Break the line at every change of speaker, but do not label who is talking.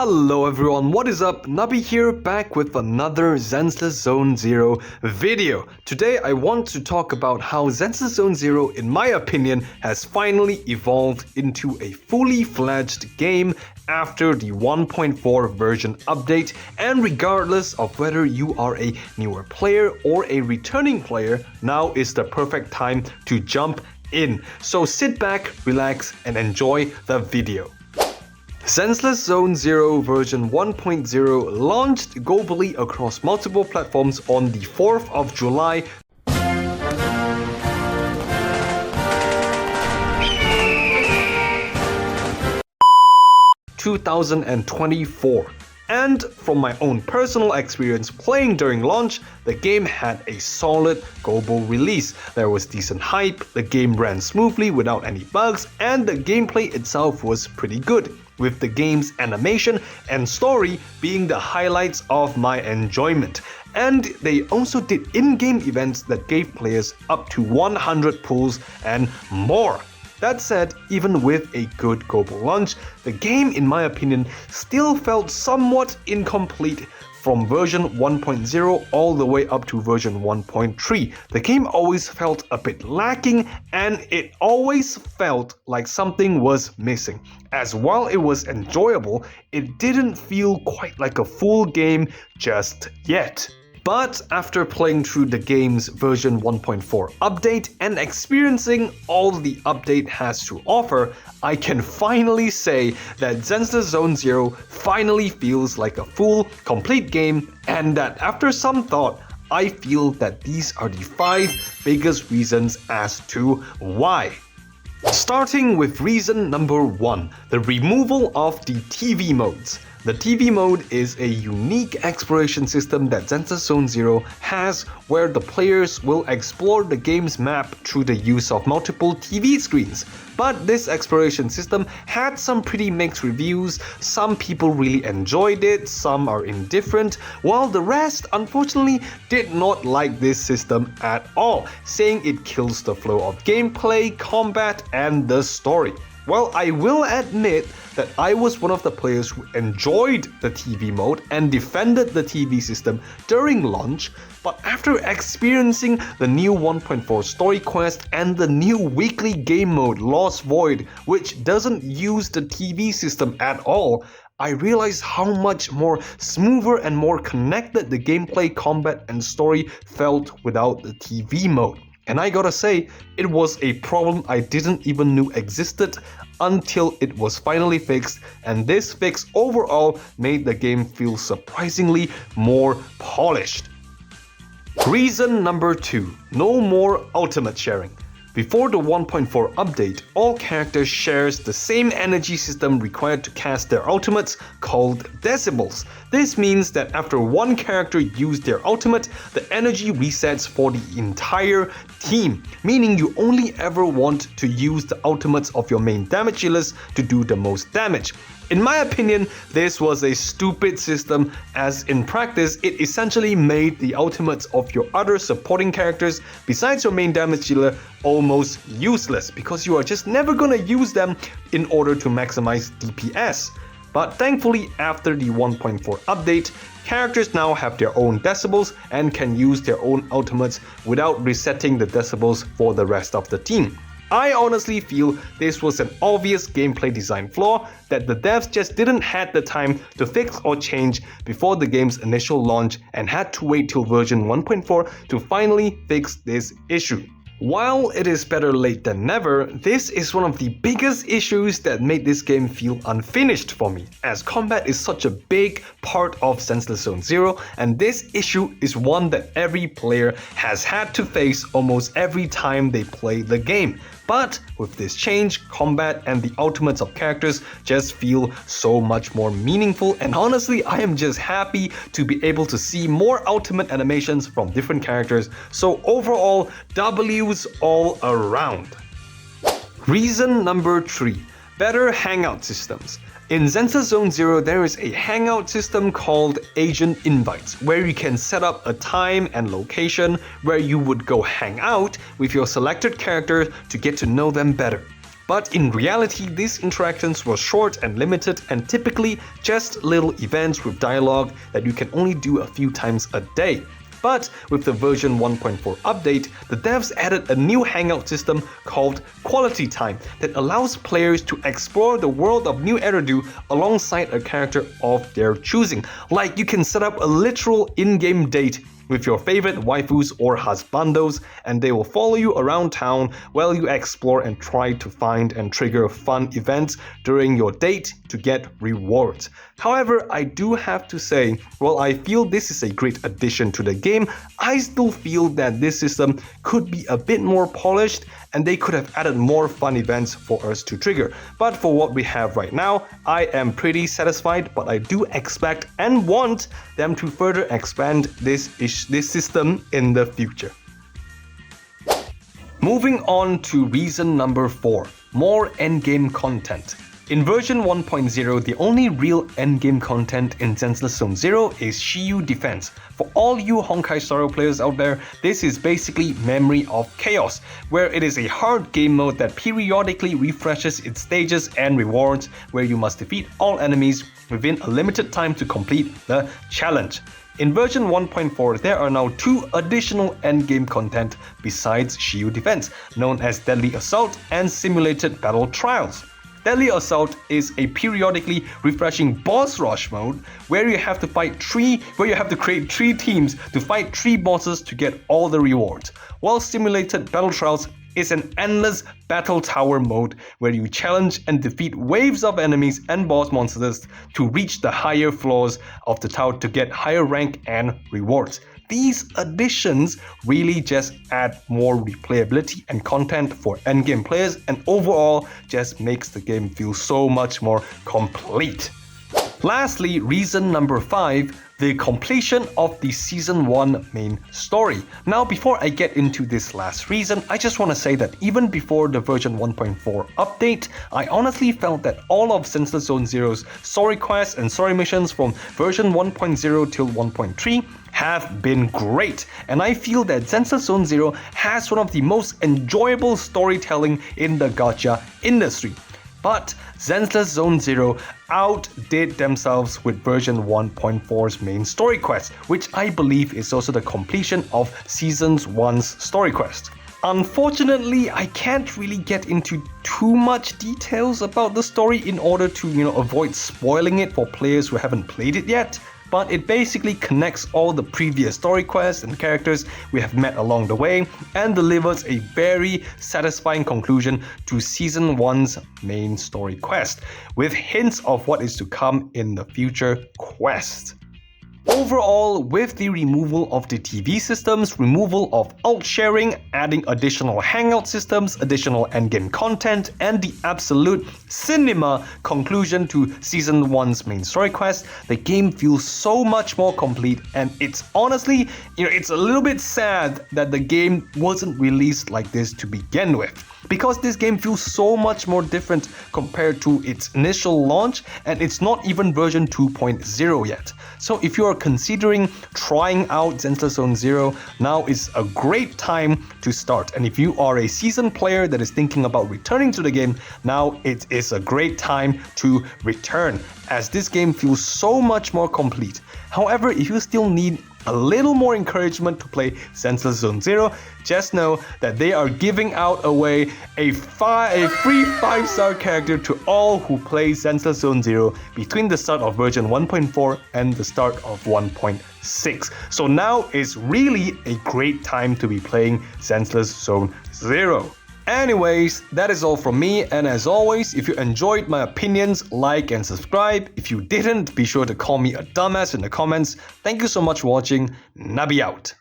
Hello everyone, what is up? Nubby here, back with another Zenless Zone Zero video. Today I want to talk about how Zenless Zone Zero, in my opinion, has finally evolved into a fully fledged game after the 1.4 version update, and regardless of whether you are a newer player or a returning player, now is the perfect time to jump in. So sit back, relax, and enjoy the video. Zenless Zone Zero version 1.0 launched globally across multiple platforms on the 4th of July 2024. And from my own personal experience playing during launch, the game had a solid global release. There was decent hype, the game ran smoothly without any bugs, and the gameplay itself was pretty good, with the game's animation and story being the highlights of my enjoyment. And they also did in-game events that gave players up to 100 pulls and more. That said, even with a good global launch, the game, in my opinion, still felt somewhat incomplete. From version 1.0 all the way up to version 1.3, the game always felt a bit lacking, and it always felt like something was missing. As while it was enjoyable, it didn't feel quite like a full game just yet. But after playing through the game's version 1.4 update and experiencing all the update has to offer, I can finally say that Zenless Zone Zero finally feels like a full, complete game, and that after some thought, I feel that these are the 5 biggest reasons as to why. Starting with reason number 1, the removal of the TV modes. The TV mode is a unique exploration system that Zenless Zone Zero has, where the players will explore the game's map through the use of multiple TV screens. But this exploration system had some pretty mixed reviews. Some people really enjoyed it, some are indifferent, while the rest unfortunately did not like this system at all, saying it kills the flow of gameplay, combat, and the story. Well, I will admit that I was one of the players who enjoyed the TV mode and defended the TV system during launch, but after experiencing the new 1.4 story quest and the new weekly game mode Lost Void, which doesn't use the TV system at all, I realized how much more smoother and more connected the gameplay, combat, and story felt without the TV mode. And I gotta say, it was a problem I didn't even know existed until it was finally fixed, and this fix overall made the game feel surprisingly more polished. Reason number 2, no more ultimate sharing. Before the 1.4 update, all characters shares the same energy system required to cast their ultimates, called decibels. This means that after one character used their ultimate, the energy resets for the entire team, meaning you only ever want to use the ultimates of your main damage dealers to do the most damage. In my opinion, this was a stupid system, as in practice, it essentially made the ultimates of your other supporting characters besides your main damage dealer almost useless, because you are just never gonna use them in order to maximize DPS. But thankfully, after the 1.4 update, characters now have their own decibels and can use their own ultimates without resetting the decibels for the rest of the team. I honestly feel this was an obvious gameplay design flaw that the devs just didn't have the time to fix or change before the game's initial launch and had to wait till version 1.4 to finally fix this issue. While it is better late than never, this is one of the biggest issues that made this game feel unfinished for me, as combat is such a big part of Zenless Zone Zero, and this issue is one that every player has had to face almost every time they play the game. But with this change, combat and the ultimates of characters just feel so much more meaningful, and honestly, I am just happy to be able to see more ultimate animations from different characters, so overall, W's all around. Reason number 3, better hangout systems. In Zenless Zone Zero, there is a hangout system called Agent Invites, where you can set up a time and location where you would go hang out with your selected character to get to know them better. But in reality, these interactions were short and limited and typically just little events with dialogue that you can only do a few times a day. But with the version 1.4 update, the devs added a new hangout system called Quality Time that allows players to explore the world of New Eridu alongside a character of their choosing. Like, you can set up a literal in-game date with your favorite waifus or husbandos, and they will follow you around town while you explore and try to find and trigger fun events during your date to get rewards. However, I do have to say, while I feel this is a great addition to the game, I still feel that this system could be a bit more polished and they could have added more fun events for us to trigger. But for what we have right now, I am pretty satisfied, but I do expect and want them to further expand this system in the future. Moving on to reason number 4, more endgame content. In version 1.0, the only real endgame content in Zenless Zone Zero is Shiyu Defense. For all you Honkai Star Rail players out there, this is basically Memory of Chaos, where it is a hard game mode that periodically refreshes its stages and rewards, where you must defeat all enemies within a limited time to complete the challenge. In version 1.4, there are now 2 additional endgame content besides Shiyu Defense, known as Deadly Assault and Simulated Battle Trials. Deadly Assault is a periodically refreshing boss rush mode where you have to create 3 teams to fight 3 bosses to get all the rewards, while Simulated Battle Trials is an endless battle tower mode where you challenge and defeat waves of enemies and boss monsters to reach the higher floors of the tower to get higher rank and rewards. These additions really just add more replayability and content for endgame players, and overall just makes the game feel so much more complete. Lastly, reason number 5, the completion of the Season 1 main story. Now, before I get into this last reason, I just want to say that even before the version 1.4 update, I honestly felt that all of Zenless Zone Zero's story quests and story missions from version 1.0 till 1.3 have been great, and I feel that Zenless Zone Zero has one of the most enjoyable storytelling in the gacha industry. But Zenless Zone Zero outdid themselves with version 1.4's main story quest, which I believe is also the completion of Season 1's story quest. Unfortunately, I can't really get into too much details about the story in order to, avoid spoiling it for players who haven't played it yet. But it basically connects all the previous story quests and characters we have met along the way and delivers a very satisfying conclusion to Season 1's main story quest, with hints of what is to come in the future quest. Overall, with the removal of the TV systems, removal of alt sharing, adding additional hangout systems, additional endgame content, and the absolute cinema conclusion to Season 1's main story quest, the game feels so much more complete, and it's honestly, it's a little bit sad that the game wasn't released like this to begin with. Because this game feels so much more different compared to its initial launch, and it's not even version 2.0 yet. So if you are considering trying out Zenless Zone Zero, now is a great time to start. And if you are a seasoned player that is thinking about returning to the game, now it is a great time to return, as this game feels so much more complete. However, if you still need a little more encouragement to play Zenless Zone Zero, just know that they are giving out away a free 5-star character to all who play Zenless Zone Zero between the start of version 1.4 and the start of 1.6. So now is really a great time to be playing Zenless Zone Zero. Anyways, that is all from me, and as always, if you enjoyed my opinions, like and subscribe. If you didn't, be sure to call me a dumbass in the comments. Thank you so much for watching. Nubby out.